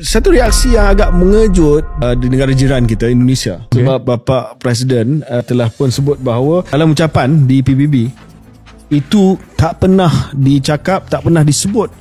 Satu reaksi yang agak mengejut di negara jiran kita, Indonesia. Sebab Bapa Presiden telah pun sebut bahawa dalam ucapan di PBB itu tak pernah dicakap, tak pernah disebut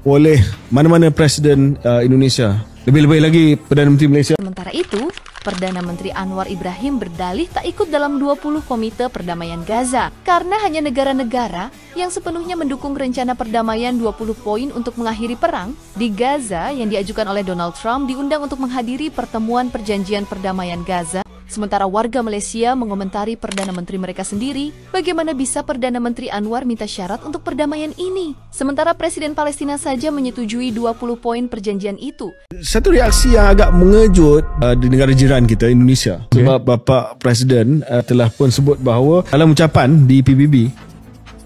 oleh mana-mana Presiden Indonesia. Lebih-lebih lagi Perdana Menteri Malaysia. Sementara itu, Perdana Menteri Anwar Ibrahim berdalih tak ikut dalam 20 komite perdamaian Gaza karena hanya negara-negara yang sepenuhnya mendukung rencana perdamaian 20 poin untuk mengakhiri perang di Gaza yang diajukan oleh Donald Trump diundang untuk menghadiri pertemuan perjanjian perdamaian Gaza. Sementara warga Malaysia mengomentari Perdana Menteri mereka sendiri, bagaimana bisa Perdana Menteri Anwar minta syarat untuk perdamaian ini? Sementara Presiden Palestina saja menyetujui 20 poin perjanjian itu. Satu reaksi yang agak mengejut di negara jiran kita, Indonesia. Sebab Bapa Presiden telah pun sebut bahawa dalam ucapan di PBB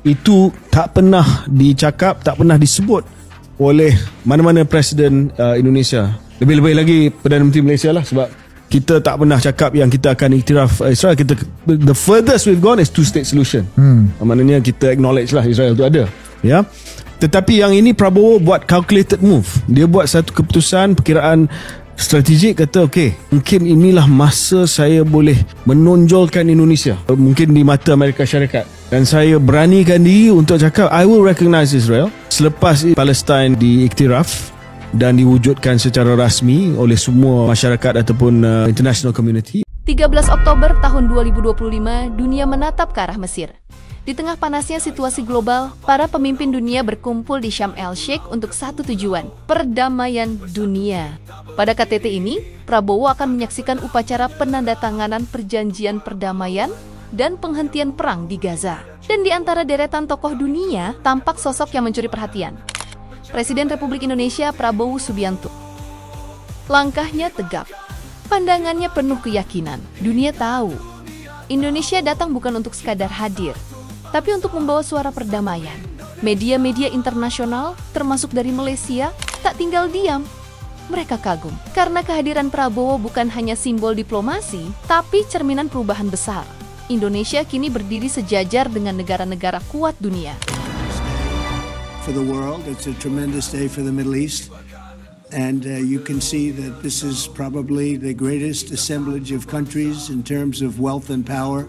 itu tak pernah dicakap, tak pernah disebut oleh mana-mana Presiden Indonesia. Lebih-lebih lagi Perdana Menteri Malaysia lah, sebab kita tak pernah cakap yang kita akan iktiraf Israel. The furthest we've gone is two-state solution. Maknanya kita acknowledge lah Israel tu ada. Ya. Tetapi yang ini Prabowo buat calculated move. Dia buat satu keputusan, perkiraan strategik, kata okey, mungkin inilah masa saya boleh menonjolkan Indonesia, mungkin di mata Amerika Syarikat, dan saya beranikan diri untuk cakap I will recognize Israel selepas Palestin diiktiraf dan diwujudkan secara rasmi oleh semua masyarakat ataupun international community. 13 Oktober tahun 2025, dunia menatap ke arah Mesir. Di tengah panasnya situasi global, para pemimpin dunia berkumpul di Sharm el-Sheikh untuk satu tujuan, perdamaian dunia. Pada KTT ini, Prabowo akan menyaksikan upacara penandatanganan perjanjian perdamaian dan penghentian perang di Gaza. Dan di antara deretan tokoh dunia, tampak sosok yang mencuri perhatian. Presiden Republik Indonesia Prabowo Subianto. Langkahnya tegap, pandangannya penuh keyakinan. Dunia tahu, Indonesia datang bukan untuk sekadar hadir, tapi untuk membawa suara perdamaian. Media-media internasional, termasuk dari Malaysia, tak tinggal diam. Mereka kagum, karena kehadiran Prabowo bukan hanya simbol diplomasi, tapi cerminan perubahan besar. Indonesia kini berdiri sejajar dengan negara-negara kuat dunia. For the world, it's a tremendous day for the Middle East, and you can see that this is probably the greatest assemblage of countries in terms of wealth and power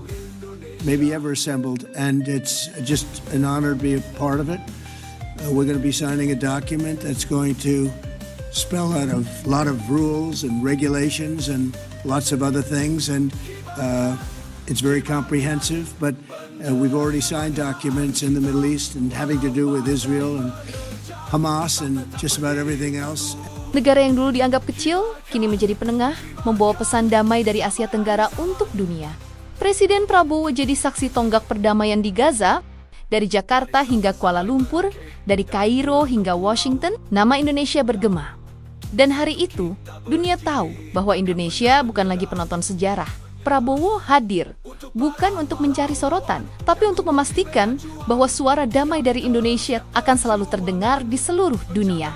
maybe ever assembled, and it's just an honor to be a part of it. We're going to be signing a document that's going to spell out a lot of rules and regulations and lots of other things, and it's very comprehensive, but we've already signed documents in the Middle East and having to do with Israel and Hamas and just about everything else. Negara yang dulu dianggap kecil, kini menjadi penengah, membawa pesan damai dari Asia Tenggara untuk dunia. Presiden Prabowo jadi saksi tonggak perdamaian di Gaza, dari Jakarta hingga Kuala Lumpur, dari Kairo hingga Washington, nama Indonesia bergema. Dan hari itu, dunia tahu bahwa Indonesia bukan lagi penonton sejarah. Prabowo hadir, bukan untuk mencari sorotan, tapi untuk memastikan bahwa suara damai dari Indonesia akan selalu terdengar di seluruh dunia.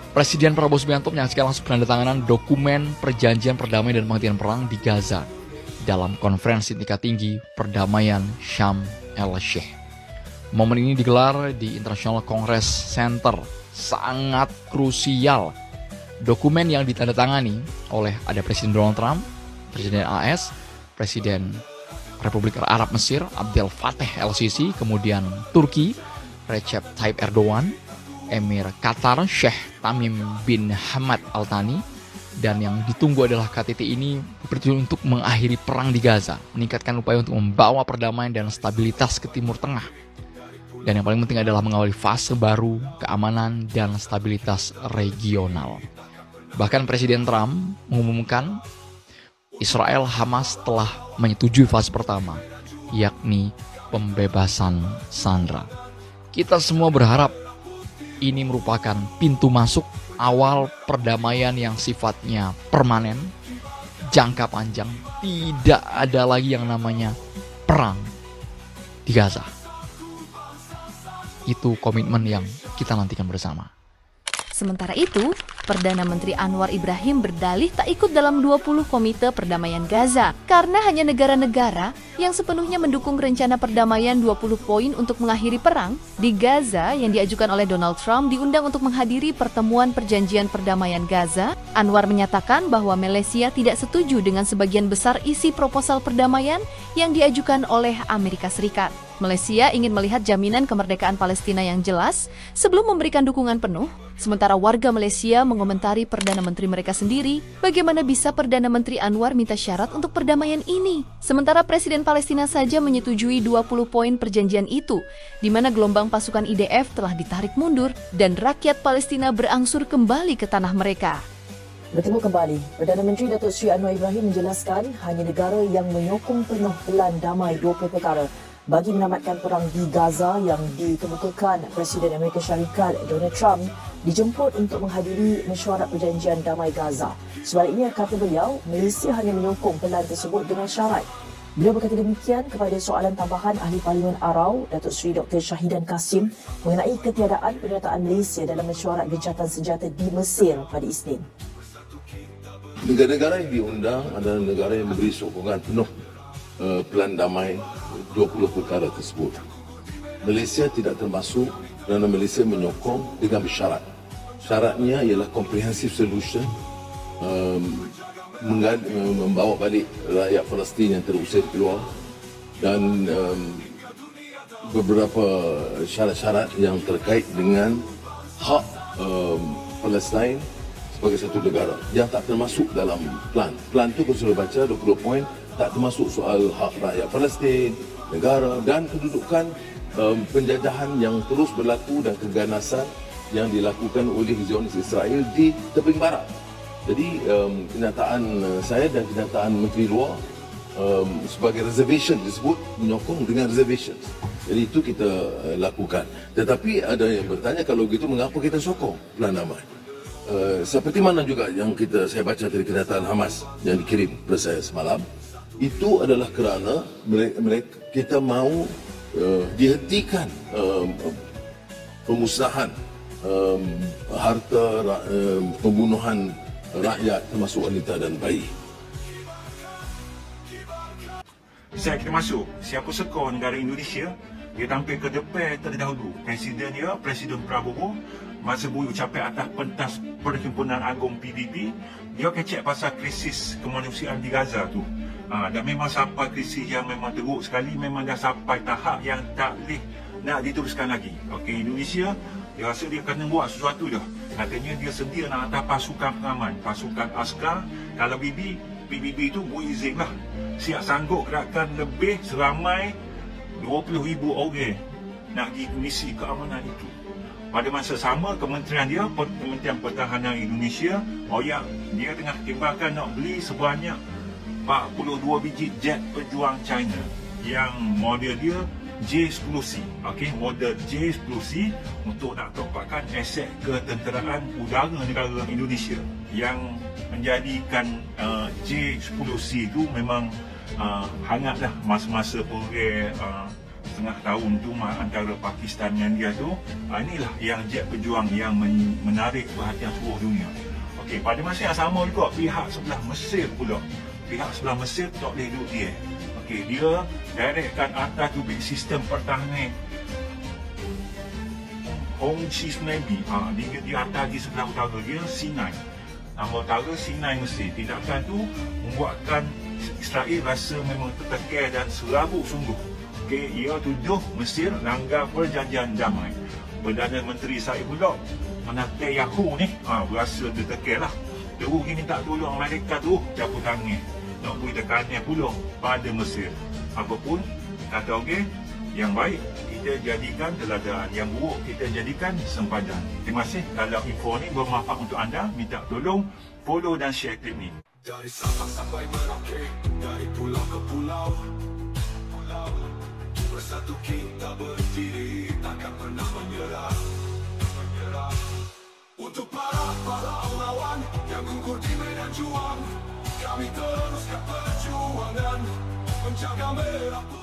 Presiden Prabowo Subianto menyaksikan langsung penandatanganan dokumen perjanjian perdamaian dan penghentian perang di Gaza dalam konferensi tingkat tinggi perdamaian Sharm el-Sheikh. Momen ini digelar di International Congress Center. Sangat krusial. Dokumen yang ditandatangani oleh ada Presiden Donald Trump, Presiden AS, Presiden Republik Arab Mesir Abdel Fattah el-Sisi, kemudian Turki Recep Tayyip Erdogan, Emir Qatar Sheikh Tamim bin Hamad Al Thani, dan yang ditunggu adalah KTT ini bertujuan untuk mengakhiri perang di Gaza, meningkatkan upaya untuk membawa perdamaian dan stabilitas ke Timur Tengah. Dan yang paling penting adalah mengawali fase baru keamanan dan stabilitas regional. Bahkan Presiden Trump mengumumkan Israel Hamas telah menyetujui fase pertama, yakni pembebasan sandera. Kita semua berharap ini merupakan pintu masuk awal perdamaian yang sifatnya permanen, jangka panjang. Tidak ada lagi yang namanya perang di Gaza. Itu komitmen yang kita nantikan bersama. Sementara itu, Perdana Menteri Anwar Ibrahim berdalih tak ikut dalam 20 komite perdamaian Gaza karena hanya negara-negara yang sepenuhnya mendukung rencana perdamaian 20 poin untuk mengakhiri perang di Gaza yang diajukan oleh Donald Trump diundang untuk menghadiri pertemuan perjanjian perdamaian Gaza. Anwar menyatakan bahwa Malaysia tidak setuju dengan sebagian besar isi proposal perdamaian yang diajukan oleh Amerika Serikat. Malaysia ingin melihat jaminan kemerdekaan Palestina yang jelas sebelum memberikan dukungan penuh, sementara warga Malaysia mengomentari Perdana Menteri mereka sendiri bagaimana bisa Perdana Menteri Anwar minta syarat untuk perdamaian ini. Sementara Presiden Palestina saja menyetujui 20 poin perjanjian itu, di mana gelombang pasukan IDF telah ditarik mundur dan rakyat Palestina berangsur kembali ke tanah mereka. Bertemu kembali, Perdana Menteri Datuk Seri Anwar Ibrahim menjelaskan hanya negara yang menyokong penuh pelan damai 20 perkara bagi menamatkan perang di Gaza yang dikemukakan Presiden Amerika Syarikat Donald Trump dijemput untuk menghadiri mesyuarat perjanjian damai Gaza. Sebaliknya, kata beliau, Malaysia hanya menyokong pelan tersebut dengan syarat. Beliau berkata demikian kepada soalan tambahan Ahli Parlimen Arau, Datuk Seri Dr. Syahidan Kasim, mengenai ketiadaan penyertaan Malaysia dalam mesyuarat gencatan senjata di Mesir pada Isnin. Negara-negara yang diundang adalah negara yang memberi sokongan penuh pelan damai 20 perkara tersebut. Malaysia tidak termasuk kerana Malaysia menyokong dengan bersyarat. Syaratnya ialah comprehensive solution, membawa balik rakyat Palestin yang terusir keluar dan beberapa syarat-syarat yang terkait dengan hak Palestin sebagai satu negara yang tak termasuk dalam plan. Plan tu kalau sudah baca 20 poin tak termasuk soal hak rakyat Palestin, negara dan kedudukan penjajahan yang terus berlaku dan keganasan yang dilakukan oleh Zionis Israel di tebing barat. Jadi kenyataan saya dan kenyataan Menteri Luar sebagai reservation disebut menyokong dengan reservation. Jadi itu kita lakukan. Tetapi ada yang bertanya kalau begitu mengapa kita sokong pelan damai? Seperti mana juga yang saya baca dari kenyataan Hamas yang dikirim kepada saya semalam, itu adalah kerana kita mahu dihentikan pemusnahan harta pembunuhan rakyat termasuk wanita dan bayi. Saya kita masuk, siapa sekor negara Indonesia, dia tampil ke depan terlebih dahulu. Presiden dia, Presiden Prabowo, masa bui ucapan atas pentas Perhimpunan Agung PBB, dia kecek pasal krisis kemanusiaan di Gaza tu. Dan memang sampai krisis yang memang teruk sekali, memang dah sampai tahap yang tak boleh nak diteruskan lagi. Okey, Indonesia, dia rasa dia kena buat sesuatu dah. Katanya dia sedia nak hantar pasukan pengaman, pasukan askar. Kalau PBB itu berizin lah. Siap sanggup gerakan lebih seramai 20,000 orang nak pergi misi keamanan itu. Pada masa sama, kementerian dia, Kementerian Pertahanan Indonesia, dia tengah timbangkan nak beli sebanyak 42 biji jet pejuang China yang model dia J-10C. Okey, model J-10C untuk nak topakkan aset ketenteraan udara negara Indonesia, yang menjadikan J-10C itu memang hangatlah masa-masa perang setengah tahun tu antara Pakistan dan dia tu. Inilah yang jet pejuang yang menarik perhatian seluruh dunia. Okey, pada masa yang sama juga pihak sebelah Mesir pula. Pihak sebelah Mesir tak boleh duduk dia. Okey, dia directkan atas tu sistem pertahanan Hongqi Tsunami. Di atas di sebelah utara dia Sinai. Nama utara Sinai Mesir. Tindakan tu membuatkan Israel rasa memang tertekan dan serabut sungguh. Okey, ia tuduh Mesir langgar perjanjian damai. Perdana Menteri Israel pula Netanyahu ni berasa tertekan lah. Terus dia minta tolong mereka tu caput tangan. Nak beri tekanan pula pada Mesir. Apapun kata orang, yang baik kita jadikan teladan, yang buruk kita jadikan sempadan. Terima kasih. Kalau info ni bermanfaat untuk anda, minta tolong follow dan share klip ni. Dari Sabang sampai Merauke, dari pulau ke pulau, bersatu kita berdiri, takkan pernah menyerah. Untuk para pahlawan yang gugur di medan juang, kami teruskan perjuangan menjaga merah putih.